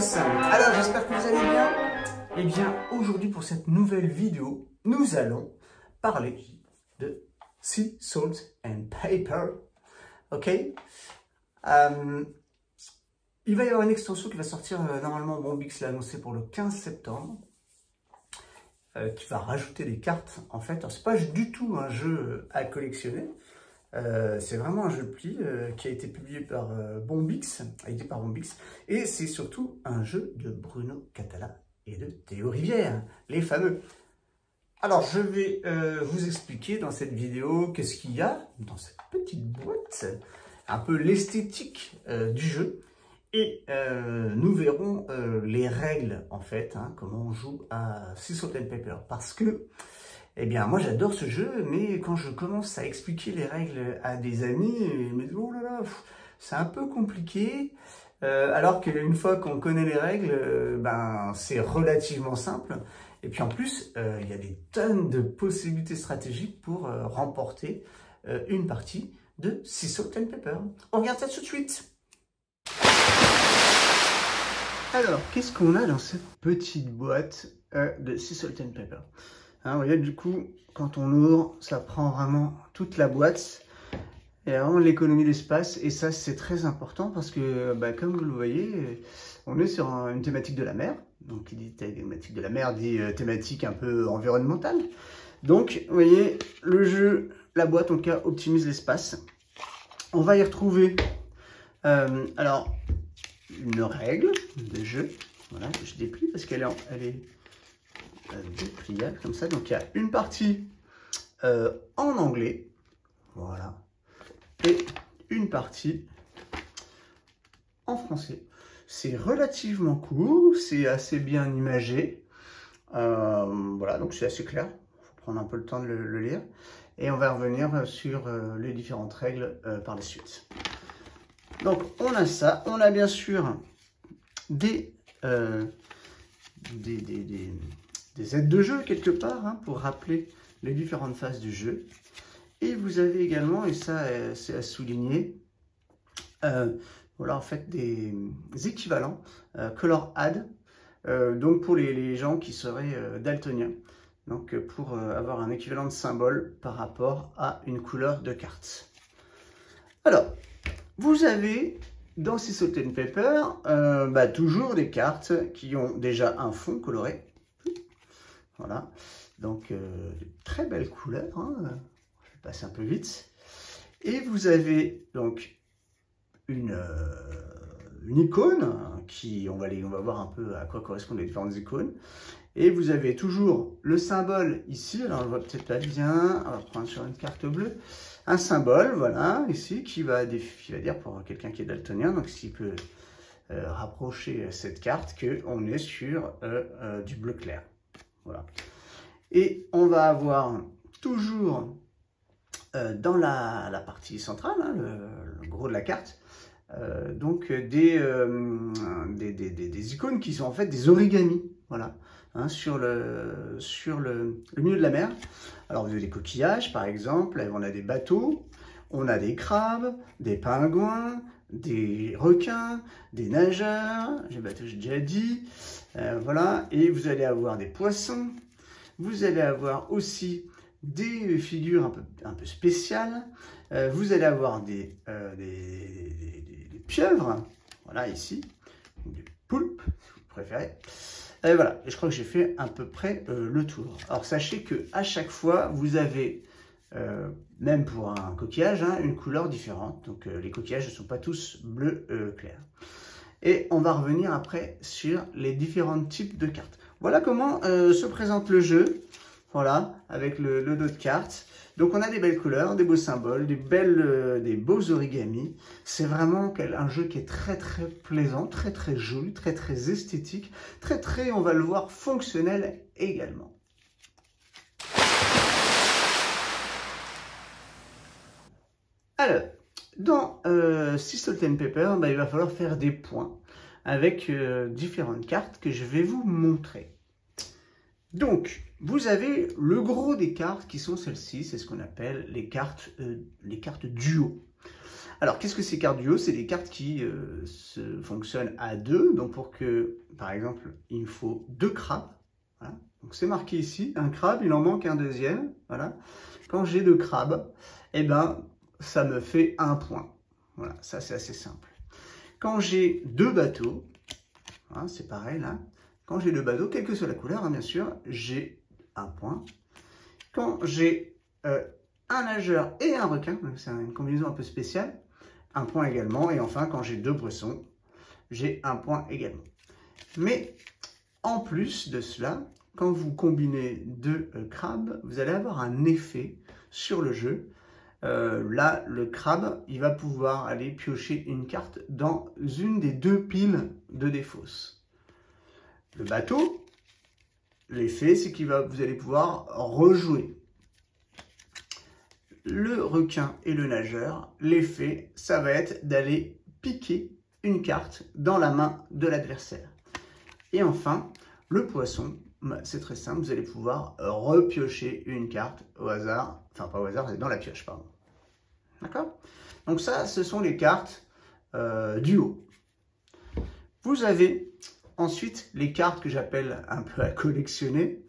tous. Alors j'espère que vous allez bien. Eh bien aujourd'hui pour cette nouvelle vidéo, nous allons parler de Sea Salt and Paper. Ok. Il va y avoir une extension qui va sortir normalement, Bombix l'a annoncé pour le 15 septembre. Qui va rajouter des cartes en fait. C'est pas du tout un jeu à collectionner. C'est vraiment un jeu de pli qui a été publié par Bombix, édité par Bombix, et c'est surtout un jeu de Bruno Cathala et de Théo Rivière, les fameux. Alors je vais vous expliquer dans cette vidéo qu'est-ce qu'il y a dans cette petite boîte, un peu l'esthétique du jeu, et nous verrons les règles en fait, comment on joue à Sea Salt and Paper, parce que eh bien, moi j'adore ce jeu, mais quand je commence à expliquer les règles à des amis, ils me disent oh là là, c'est un peu compliqué. Alors qu'une fois qu'on connaît les règles, ben c'est relativement simple. Et puis en plus, il y a des tonnes de possibilités stratégiques pour remporter une partie de Sea Salt and Paper. On regarde ça tout de suite. Alors, qu'est-ce qu'on a dans cette petite boîte de Sea Salt and Paper? Vous voyez, du coup, quand on ouvre, ça prend vraiment toute la boîte. Et vraiment l'économie d'espace. Et ça, c'est très important parce que, comme vous le voyez, on est sur une thématique de la mer. Donc, qui dit thématique de la mer dit thématique un peu environnementale. Donc, vous voyez, le jeu, la boîte, en tout cas, optimise l'espace. On va y retrouver, alors, une règle de jeu. Voilà, que je déplie parce qu'elle est dépliable comme ça. Donc il y a une partie en anglais, voilà, et une partie en français. C'est relativement court, c'est assez bien imagé, voilà, donc c'est assez clair. Il faut prendre un peu le temps de le lire, et on va revenir sur les différentes règles par la suite. Donc on a ça, on a bien sûr des aides de jeu quelque part, pour rappeler les différentes phases du jeu. Et vous avez également, et ça c'est à souligner, voilà, en fait des équivalents color add, donc pour les gens qui seraient daltoniens, donc pour avoir un équivalent de symbole par rapport à une couleur de carte. Alors, vous avez dans Sea Salt and Paper toujours des cartes qui ont déjà un fond coloré. Voilà, donc de très belles couleurs, je vais passer un peu vite. Et vous avez donc une icône, qui, on va voir un peu à quoi correspondent les différentes icônes. Et vous avez toujours le symbole ici, alors on ne voit peut-être pas bien, on va prendre sur une carte bleue, un symbole, voilà, ici, qui va dire pour quelqu'un qui est daltonien, donc s'il peut rapprocher cette carte, qu'on est sur du bleu clair. Voilà. Et on va avoir toujours dans la partie centrale, le gros de la carte, donc des icônes qui sont en fait des origamis, voilà, sur le milieu de la mer. Alors vous avez des coquillages par exemple, on a des bateaux, on a des crabes, des pingouins, des requins, des nageurs, j'ai déjà dit, voilà, et vous allez avoir des poissons, vous allez avoir aussi des figures un peu spéciales, vous allez avoir des pieuvres, voilà ici, des poulpes si vous préférez, et voilà, et je crois que j'ai fait à peu près le tour. Alors sachez que à chaque fois vous avez même pour un coquillage, une couleur différente. Donc les coquillages ne sont pas tous bleu clair. Et on va revenir après sur les différents types de cartes. Voilà comment se présente le jeu. Voilà, avec le dos de cartes. Donc on a des belles couleurs, des beaux symboles, des beaux origamis. C'est vraiment un jeu qui est très très plaisant, très très joli, très très esthétique, très, on va le voir, fonctionnel également. Alors, dans Sea Salt and Paper, il va falloir faire des points avec différentes cartes que je vais vous montrer. Donc, vous avez le gros des cartes qui sont celles-ci, c'est ce qu'on appelle les cartes duo. Alors, qu'est-ce que ces cartes duo? C'est des cartes qui fonctionnent à deux. Donc, pour que, par exemple, il me faut 2 crabes. Voilà. Donc, c'est marqué ici, un crabe, il en manque un deuxième. Voilà. Quand j'ai 2 crabes, eh ben, ça me fait 1 point. Voilà, ça, c'est assez simple. Quand j'ai 2 bateaux, hein, c'est pareil là. Quand j'ai 2 bateaux, quelle que soit la couleur, hein, bien sûr, j'ai 1 point. Quand j'ai un nageur et un requin, c'est une combinaison un peu spéciale, 1 point également. Et enfin, quand j'ai 2 poissons, j'ai 1 point également. Mais en plus de cela, quand vous combinez 2 crabes, vous allez avoir un effet sur le jeu. Là, le crabe, il va pouvoir aller piocher une carte dans une des 2 piles de défausse. Le bateau, l'effet, c'est que vous allez pouvoir rejouer. Le requin et le nageur, l'effet, ça va être d'aller piquer une carte dans la main de l'adversaire. Et enfin, le poisson, c'est très simple, vous allez pouvoir repiocher une carte au hasard, enfin pas au hasard, c'est dans la pioche, pardon. D'accord? Donc ça, ce sont les cartes duo. Vous avez ensuite les cartes que j'appelle un peu à collectionner.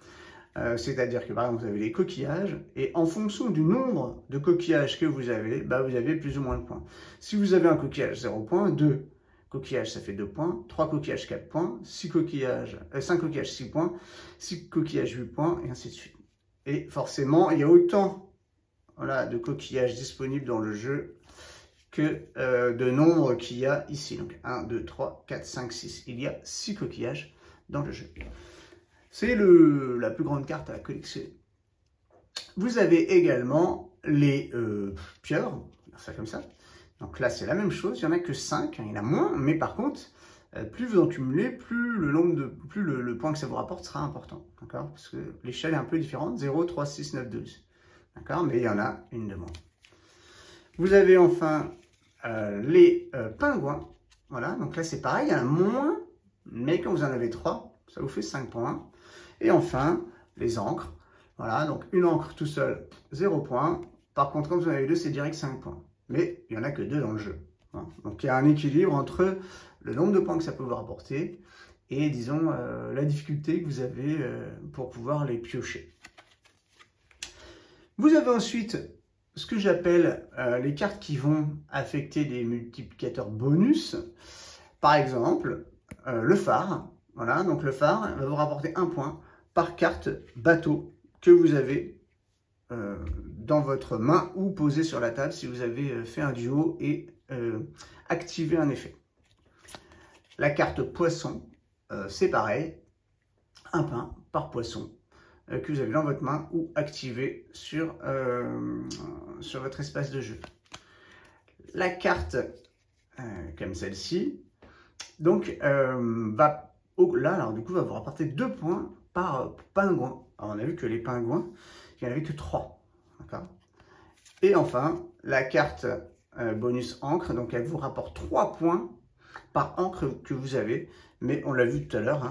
C'est-à-dire que par exemple, vous avez les coquillages, et en fonction du nombre de coquillages que vous avez, bah, vous avez plus ou moins de points. Si vous avez un coquillage 0 points, 2 coquillages ça fait 2 points, 3 coquillages 4 points, 5 coquillages 6 points, 6 coquillages 8 points, et ainsi de suite. Et forcément, il y a autant de coquillages disponibles dans le jeu que de nombre qu'il y a ici. Donc 1, 2, 3, 4, 5, 6. Il y a 6 coquillages dans le jeu. C'est la plus grande carte à collectionner. Vous avez également les pieuvres, on va dire ça comme ça. Donc là, c'est la même chose, il n'y en a que 5, il y en a moins, mais par contre, plus vous en cumulez, plus le point que ça vous rapporte sera important. D'accord? Parce que l'échelle est un peu différente, 0, 3, 6, 9, 12. D'accord? Mais il y en a une de moins. Vous avez enfin les pingouins. Voilà, donc là, c'est pareil, il y en a moins, mais quand vous en avez 3, ça vous fait 5 points. Et enfin, les encres. Voilà, donc une encre tout seul, 0 points. Par contre, quand vous en avez 2, c'est direct 5 points. Mais il n'y en a que 2 dans le jeu. Voilà. Donc il y a un équilibre entre le nombre de points que ça peut vous rapporter et, disons, la difficulté que vous avez pour pouvoir les piocher. Vous avez ensuite ce que j'appelle les cartes qui vont affecter des multiplicateurs bonus. Par exemple, le phare. Voilà, donc le phare va vous rapporter 1 point par carte bateau que vous avez dans votre main ou posé sur la table si vous avez fait un duo et activé un effet. La carte poisson, c'est pareil, 1 point par poisson que vous avez dans votre main ou activé sur votre espace de jeu. La carte comme celle-ci, donc va alors du coup va vous rapporter 2 points par pingouin. Alors on a vu que les pingouins, il n'y en avait que 3. D'accord? Et enfin, la carte bonus encre, donc elle vous rapporte 3 points par encre que vous avez. Mais on l'a vu tout à l'heure,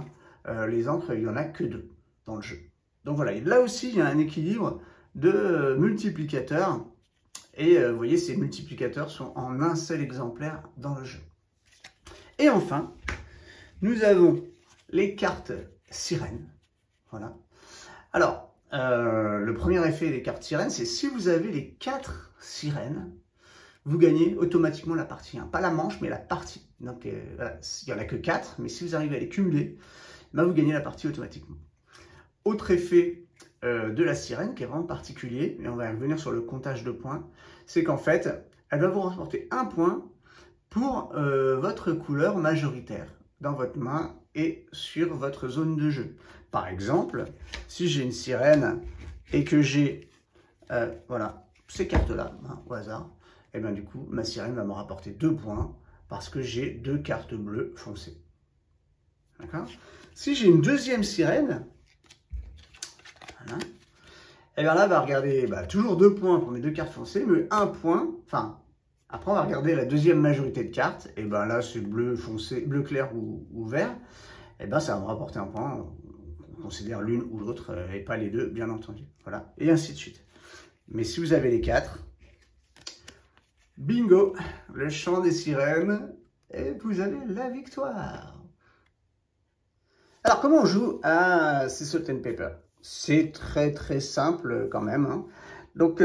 hein, les encres, il n'y en a que 2 dans le jeu. Donc voilà, là aussi, il y a un équilibre de multiplicateurs. Et vous voyez, ces multiplicateurs sont en un seul exemplaire dans le jeu. Et enfin, nous avons les cartes sirènes. Voilà. Alors, le premier effet des cartes sirènes, c'est si vous avez les 4 sirènes, vous gagnez automatiquement la partie 1. Pas la manche, mais la partie. Donc, voilà, il n'y en a que 4, mais si vous arrivez à les cumuler, ben, vous gagnez la partie automatiquement. Autre effet de la sirène, qui est vraiment particulier, et on va revenir sur le comptage de points, c'est qu'en fait, elle va vous rapporter 1 point pour votre couleur majoritaire dans votre main et sur votre zone de jeu. Par exemple, si j'ai une sirène et que j'ai voilà, ces cartes-là, hein, au hasard, et bien du coup, ma sirène va me rapporter 2 points parce que j'ai 2 cartes bleues foncées. D'accord? Si j'ai une deuxième sirène, voilà, et bien là, va regarder toujours 2 points pour mes 2 cartes foncées, mais 1 point, enfin, après on va regarder la deuxième majorité de cartes, et bien là c'est bleu foncé, bleu clair ou vert, et bien ça va me rapporter 1 point, on considère l'une ou l'autre, et pas les deux, bien entendu, voilà, et ainsi de suite. Mais si vous avez les 4, Bingo, le chant des sirènes, et vous avez la victoire. Alors, comment on joue à ces Salt and Pepper? C'est très simple quand même, hein. Donc,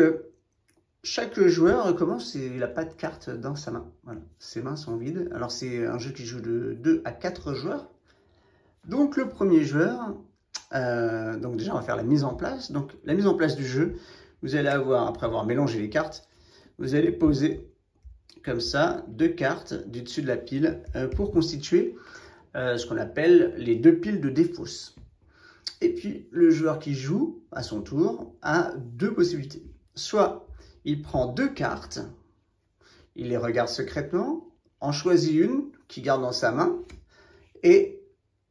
chaque joueur commence et il n'a pas de carte dans sa main. Voilà, ses mains sont vides. Alors, c'est un jeu qui joue de 2 à 4 joueurs. Donc, le premier joueur, donc déjà, on va faire la mise en place. Donc, la mise en place du jeu, vous allez avoir, après avoir mélangé les cartes, vous allez poser comme ça 2 cartes du dessus de la pile pour constituer ce qu'on appelle les 2 piles de défausse. Et puis, le joueur qui joue, à son tour, a 2 possibilités. Soit il prend 2 cartes, il les regarde secrètement, en choisit une qu'il garde dans sa main, et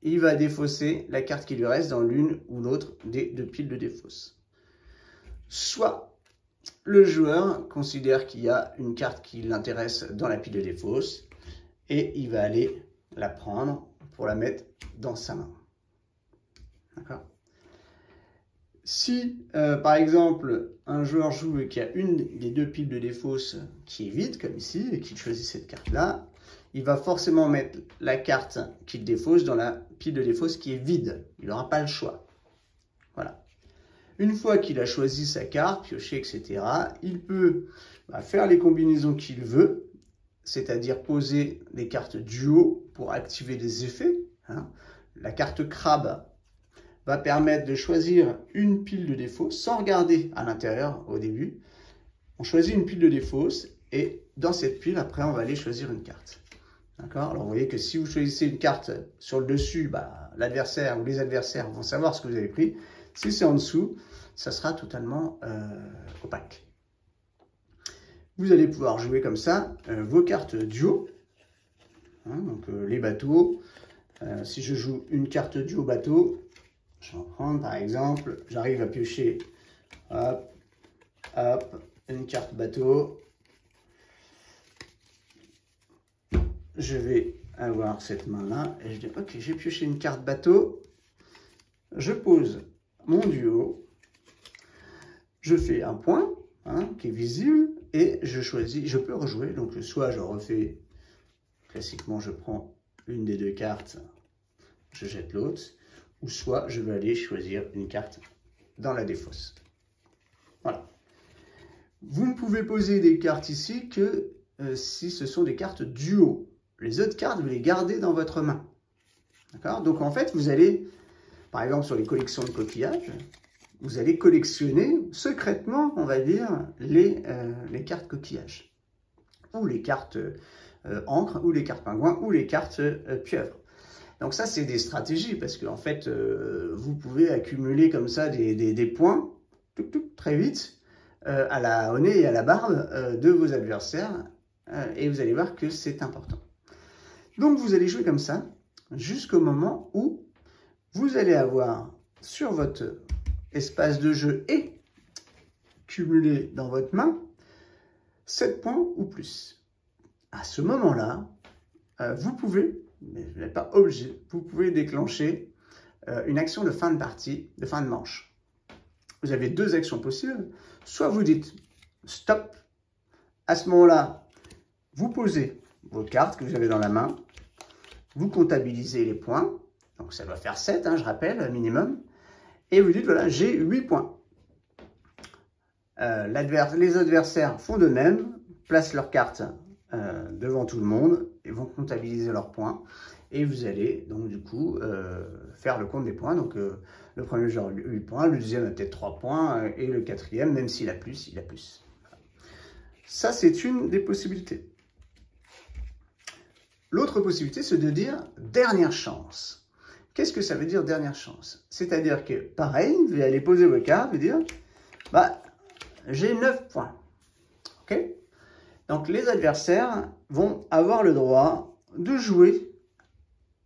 il va défausser la carte qui lui reste dans l'une ou l'autre des 2 piles de défausse. Soit le joueur considère qu'il y a une carte qui l'intéresse dans la pile de défausse et il va aller la prendre pour la mettre dans sa main. D'accord? Si, par exemple, un joueur joue et qu'il y a une des 2 piles de défausse qui est vide, comme ici, et qu'il choisit cette carte-là, il va forcément mettre la carte qu'il défausse dans la pile de défausse qui est vide. Il n'aura pas le choix. Voilà. Une fois qu'il a choisi sa carte, pioché, etc., il peut faire les combinaisons qu'il veut, c'est-à-dire poser des cartes duo pour activer des effets. Hein. La carte crabe va permettre de choisir une pile de défausse sans regarder à l'intérieur au début. On choisit une pile de défausse et dans cette pile, après, on va aller choisir une carte. D'accord? Alors, vous voyez que si vous choisissez une carte sur le dessus, l'adversaire ou les adversaires vont savoir ce que vous avez pris. Si c'est en dessous, ça sera totalement opaque. Vous allez pouvoir jouer comme ça vos cartes duo. Hein, donc les bateaux. Si je joue une carte duo bateau, je vais en prendre par exemple, j'arrive à piocher, hop, hop, une carte bateau. Je vais avoir cette main-là et je dis ok, j'ai pioché une carte bateau. Je pose mon duo. Je fais un point qui est visible et je choisis, je peux rejouer. Donc soit je refais, classiquement je prends une des 2 cartes, je jette l'autre, ou soit je vais aller choisir une carte dans la défausse. Voilà. Vous ne pouvez poser des cartes ici que si ce sont des cartes duo. Les autres cartes, vous les gardez dans votre main. D'accord? Donc en fait, vous allez, par exemple sur les collections de coquillages, vous allez collectionner secrètement, on va dire, les cartes coquillages, ou les cartes encre, ou les cartes pingouins, ou les cartes pieuvres. Donc ça, c'est des stratégies, parce qu'en fait, vous pouvez accumuler comme ça des points, très vite, au nez et à la barbe de vos adversaires, et vous allez voir que c'est important. Donc vous allez jouer comme ça, jusqu'au moment où vous allez avoir sur votre espace de jeu et cumulé dans votre main 7 points ou plus. À ce moment-là, vous pouvez, mais vous n'êtes pas obligé, vous pouvez déclencher une action de fin de partie, de fin de manche. Vous avez 2 actions possibles. Soit vous dites stop. À ce moment-là, vous posez vos cartes que vous avez dans la main. Vous comptabilisez les points. Donc ça doit faire 7, je rappelle, minimum. Et vous dites, voilà, j'ai 8 points. Les adversaires font de même, placent leurs cartes devant tout le monde et vont comptabiliser leurs points. Et vous allez donc du coup faire le compte des points. Donc le premier joueur a 8 points, le deuxième a peut-être 3 points et le quatrième, même s'il a plus, il a plus. Ça, c'est une des possibilités. L'autre possibilité, c'est de dire dernière chance. Qu'est-ce que ça veut dire dernière chance? C'est-à-dire que, pareil, vous allez poser vos cartes et dire, j'ai 9 points. Ok? Donc, les adversaires vont avoir le droit de jouer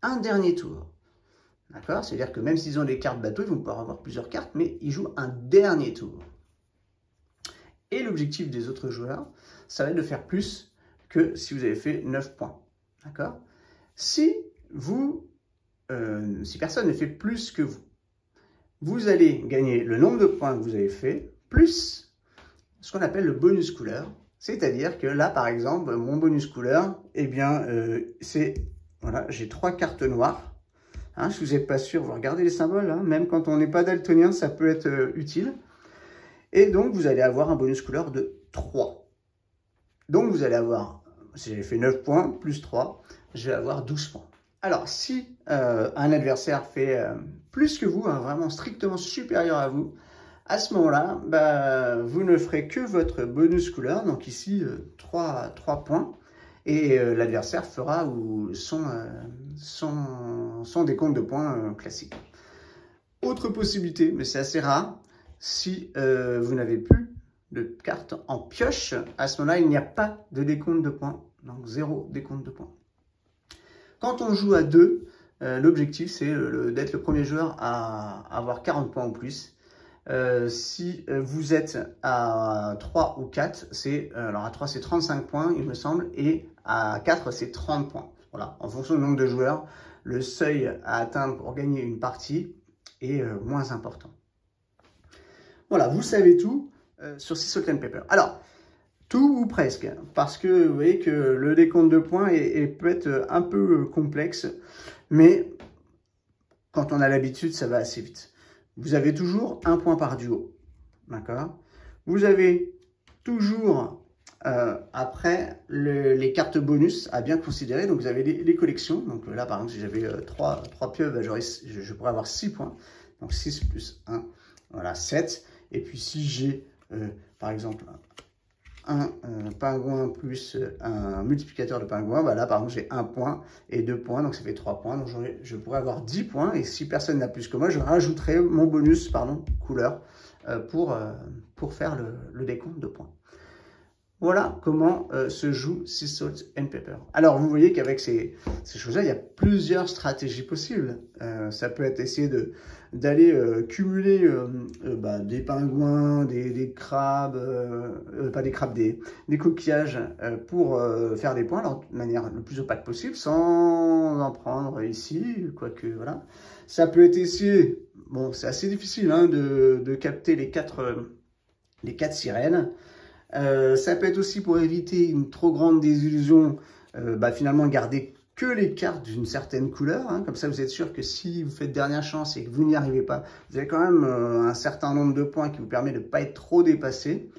un dernier tour. D'accord? C'est-à-dire que même s'ils ont des cartes bateau, ils vont pouvoir avoir plusieurs cartes, mais ils jouent un dernier tour. Et l'objectif des autres joueurs, ça va être de faire plus que si vous avez fait 9 points. D'accord? Si personne ne fait plus que vous, vous allez gagner le nombre de points que vous avez fait, plus ce qu'on appelle le bonus couleur. C'est-à-dire que là, par exemple, mon bonus couleur, eh bien, c'est, voilà, j'ai 3 cartes noires. Hein, si vous n'êtes pas sûr, vous regardez les symboles, hein, même quand on n'est pas daltonien, ça peut être utile. Et donc, vous allez avoir un bonus couleur de 3. Donc, vous allez avoir, si j'ai fait 9 points, plus 3, je vais avoir 12 points. Alors, si un adversaire fait plus que vous, hein, vraiment strictement supérieur à vous, à ce moment-là, bah, vous ne ferez que votre bonus couleur, donc ici 3 points, et l'adversaire fera son décompte de points classique. Autre possibilité, mais c'est assez rare, si vous n'avez plus de cartes en pioche, à ce moment-là, il n'y a pas de décompte de points, donc 0 décompte de points. Quand on joue à 2, l'objectif c'est d'être le premier joueur à avoir 40 points ou plus. Si vous êtes à 3 ou 4, alors à 3 c'est 35 points il me semble, et à 4 c'est 30 points. Voilà, en fonction du nombre de joueurs, le seuil à atteindre pour gagner une partie est moins important. Voilà, vous savez tout sur Sea Salt and Pepper. Alors, tout ou presque, parce que vous voyez que le décompte de points peut être un peu complexe, mais quand on a l'habitude, ça va assez vite. Vous avez toujours 1 point par duo, d'accord? Vous avez toujours, après, les cartes bonus à bien considérer. Donc, vous avez les collections. Donc là, par exemple, si j'avais 3 pieuvres, je pourrais avoir 6 points. Donc, 6 plus 1, voilà, 7. Et puis, si j'ai, par exemple, un pingouin plus un multiplicateur de pingouins, bah là par exemple j'ai 1 point et 2 points, donc ça fait 3 points, donc je pourrais avoir 10 points, et si personne n'a plus que moi, je rajouterai mon bonus couleur pour faire le décompte de points. Voilà comment se joue Sea Salt and Pepper. Alors vous voyez qu'avec ces choses-là, il y a plusieurs stratégies possibles. Ça peut être essayer d'aller cumuler des pingouins, des crabes, pas des crabes, des coquillages pour faire des points de manière le plus opaque possible, sans en prendre ici, quoique voilà. Ça peut être essayer, bon c'est assez difficile hein, de capter les 4 sirènes. Ça peut être aussi pour éviter une trop grande désillusion, finalement garder que les cartes d'une certaine couleur, hein, comme ça vous êtes sûr que si vous faites dernière chance et que vous n'y arrivez pas, vous avez quand même un certain nombre de points qui vous permet de ne pas être trop dépassé.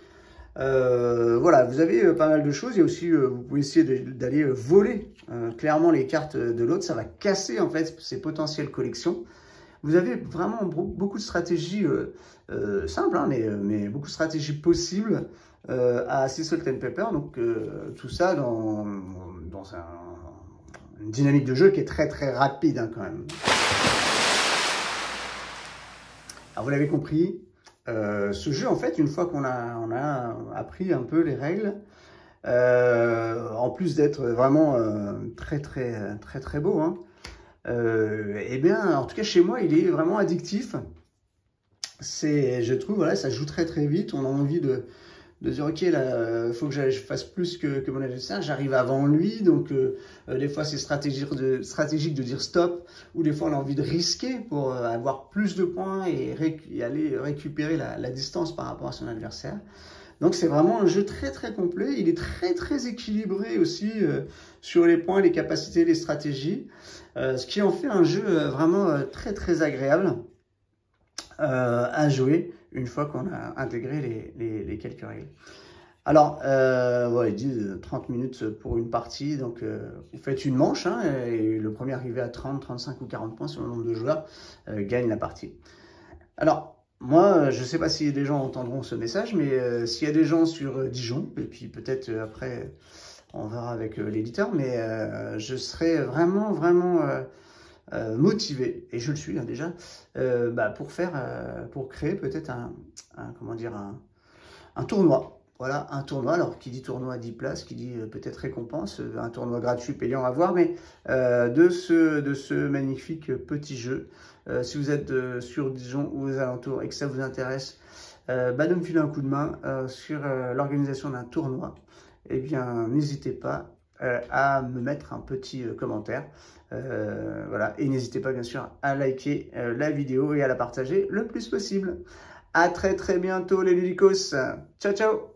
Voilà, vous avez pas mal de choses. Il y a aussi, vous pouvez essayer d'aller voler clairement les cartes de l'autre, ça va casser en fait ses potentielles collections. Vous avez vraiment beaucoup de stratégies simples, hein, mais beaucoup de stratégies possibles à Sea Salt and Pepper. Donc tout ça dans une dynamique de jeu qui est très très rapide hein, quand même. Alors vous l'avez compris, ce jeu en fait, une fois qu'on a appris un peu les règles, en plus d'être vraiment très beau, hein, eh bien, en tout cas chez moi, il est vraiment addictif. Je trouve, voilà, ça joue très vite. On a envie de dire, ok, là, il faut que je fasse plus que mon adversaire. J'arrive avant lui, donc des fois c'est stratégique de dire stop, ou des fois on a envie de risquer pour avoir plus de points et aller récupérer la distance par rapport à son adversaire. Donc c'est vraiment un jeu très complet, il est très équilibré aussi sur les points, les capacités, les stratégies, ce qui en fait un jeu vraiment très agréable à jouer une fois qu'on a intégré les quelques règles. Alors, ouais, ils disent 30 minutes pour une partie, donc vous faites une manche, hein, et le premier arrivé à 30, 35 ou 40 points sur le nombre de joueurs gagne la partie. Alors, moi, je ne sais pas si des gens entendront ce message, mais s'il y a des gens sur Dijon, et puis peut-être après, on verra avec l'éditeur, mais je serais vraiment motivé, et je le suis hein, déjà, pour créer peut-être un tournoi. Voilà, un tournoi. Alors, qui dit tournoi dit place, qui dit peut-être récompense, un tournoi gratuit, payant à voir, mais de ce magnifique petit jeu. Si vous êtes sur Dijon ou aux alentours et que ça vous intéresse, de me filer un coup de main sur l'organisation d'un tournoi, eh bien, n'hésitez pas à me mettre un petit commentaire. Voilà, et n'hésitez pas bien sûr à liker la vidéo et à la partager le plus possible. À très bientôt les Ludicos. Ciao